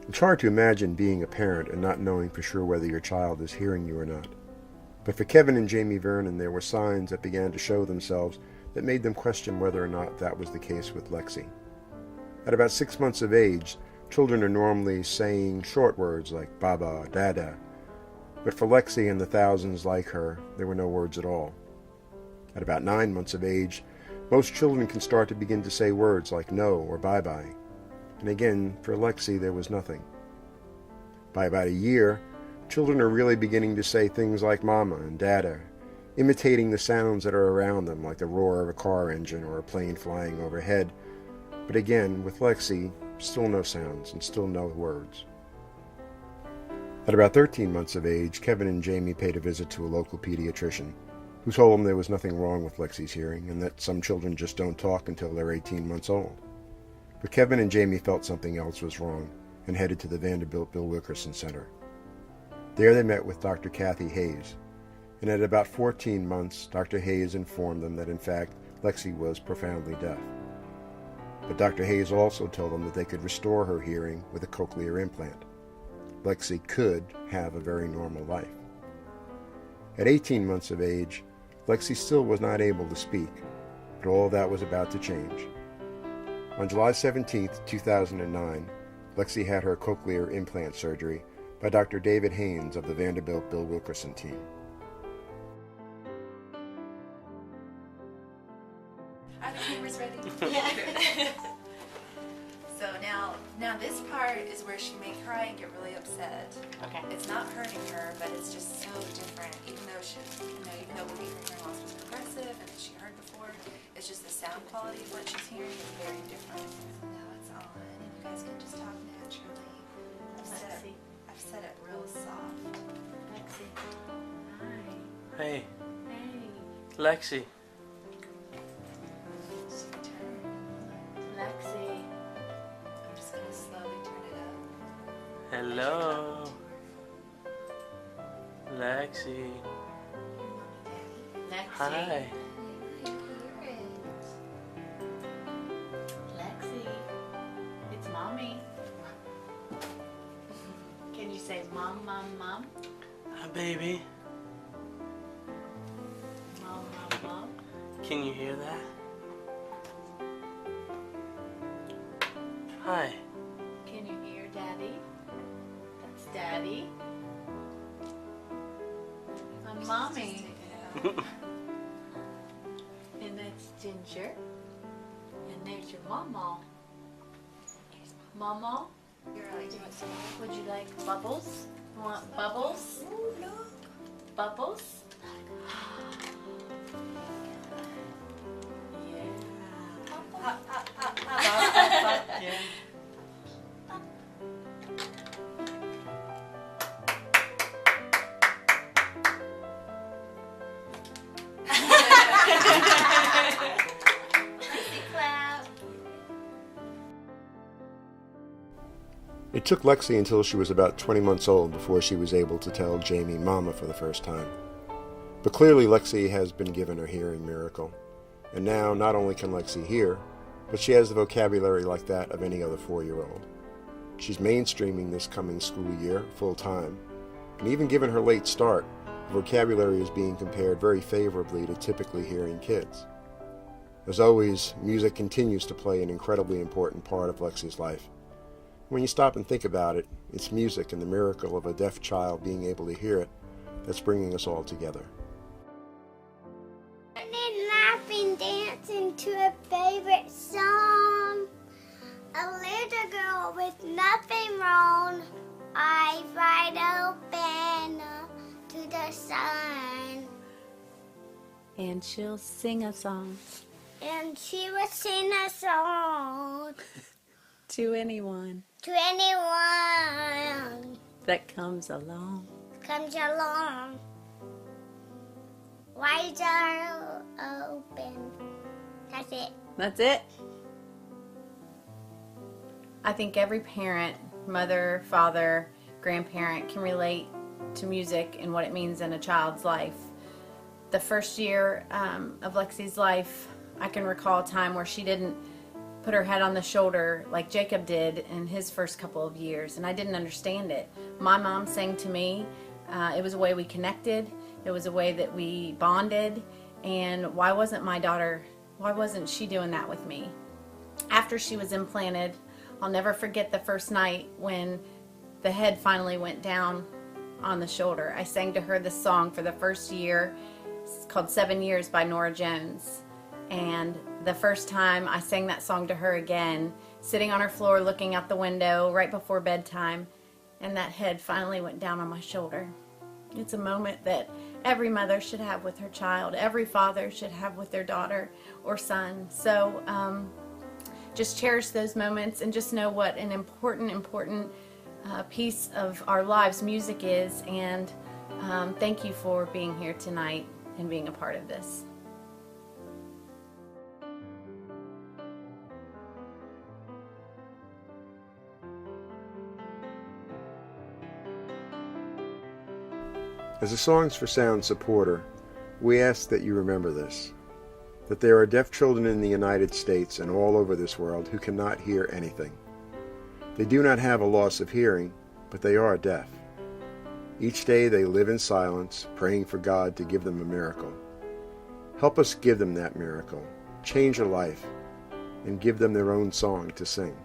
It's hard to imagine being a parent and not knowing for sure whether your child is hearing you or not. But for Kevin and Jamie Vernon, there were signs that began to show themselves that made them question whether or not that was the case with Lexi. At about 6 months of age, children are normally saying short words like Baba, Dada. But for Lexi and the thousands like her, there were no words at all. At about 9 months of age, most children can start to begin to say words like no or bye-bye. And again, for Lexi, there was nothing. By about a year, children are really beginning to say things like mama and dada, imitating the sounds that are around them, like the roar of a car engine or a plane flying overhead. But again, with Lexi, still no sounds and still no words. At about 13 months of age, Kevin and Jamie paid a visit to a local pediatrician, who told them there was nothing wrong with Lexi's hearing and that some children just don't talk until they're 18 months old. But Kevin and Jamie felt something else was wrong and headed to the Vanderbilt Bill Wilkerson Center. There they met with Dr. Kathy Hayes, and at about 14 months, Dr. Hayes informed them that in fact, Lexi was profoundly deaf. But Dr. Hayes also told them that they could restore her hearing with a cochlear implant. Lexi could have a very normal life. At 18 months of age, Lexi still was not able to speak, but all of that was about to change. On July 17, 2009, Lexi had her cochlear implant surgery by Dr. David Haynes of the Vanderbilt Bill Wilkerson team. Are the cameras ready? Yeah. So now this part is where she may cry and get really upset. Okay. It's not hurting her, but it's just so different. Even though maybe her hearing loss was progressive and that she heard before, it's just the sound quality of what she's hearing is very different. So now it's on, and you guys can just talk naturally. I've set it real soft. Lexi. Hi. Hey, Hey. Lexi. She can turn. Lexi. I'm just gonna slowly turn it up. Hello. Lexi. Lexi. Hi. Lexi. It's mommy. Can you say mom, mom, mom? Hi, baby. Mom, mom, mom. Can you hear that? Hi. Can you hear daddy? That's daddy. I'm mommy. And that's Ginger. And there's your mama. Mama, would you like bubbles? You want bubbles? Bubbles? Yeah. Yeah. It took Lexi until she was about 20 months old before she was able to tell Jamie Mama for the first time. But clearly Lexi has been given her hearing miracle. And now not only can Lexi hear, but she has the vocabulary like that of any other 4-year-old. She's mainstreaming this coming school year full-time, and even given her late start, her vocabulary is being compared very favorably to typically hearing kids. As always, music continues to play an incredibly important part of Lexi's life. When you stop and think about it, it's music and the miracle of a deaf child being able to hear it that's bringing us all together. Running, laughing, dancing to a favorite song. A little girl with nothing wrong. Eyes wide open to the sun. And she'll sing a song And she will sing a song to anyone to anyone that comes along. comes along. Eyes are open. That's it. That's it. I think every parent, mother, father, grandparent can relate to music and what it means in a child's life. The first year of Lexi's life, I can recall a time where she didn't put her head on the shoulder like Jacob did in his first couple of years, and I didn't understand it. My mom sang to me. It was a way we connected. It was a way that we bonded. And why wasn't my daughter, why wasn't she doing that with me? After she was implanted, I'll never forget the first night when the head finally went down on the shoulder. I sang to her this song for the first year. It's called 7 Years by Norah Jones. And the first time I sang that song to her again, sitting on her floor looking out the window right before bedtime, and that head finally went down on my shoulder. It's a moment that every mother should have with her child, every father should have with their daughter or son. So just cherish those moments and just know what an important piece of our lives music is. And thank you for being here tonight and being a part of this. As a Songs for Sound supporter, we ask that you remember this, that there are deaf children in the United States and all over this world who cannot hear anything. They do not have a loss of hearing, but they are deaf. Each day they live in silence, praying for God to give them a miracle. Help us give them that miracle, change a life, and give them their own song to sing.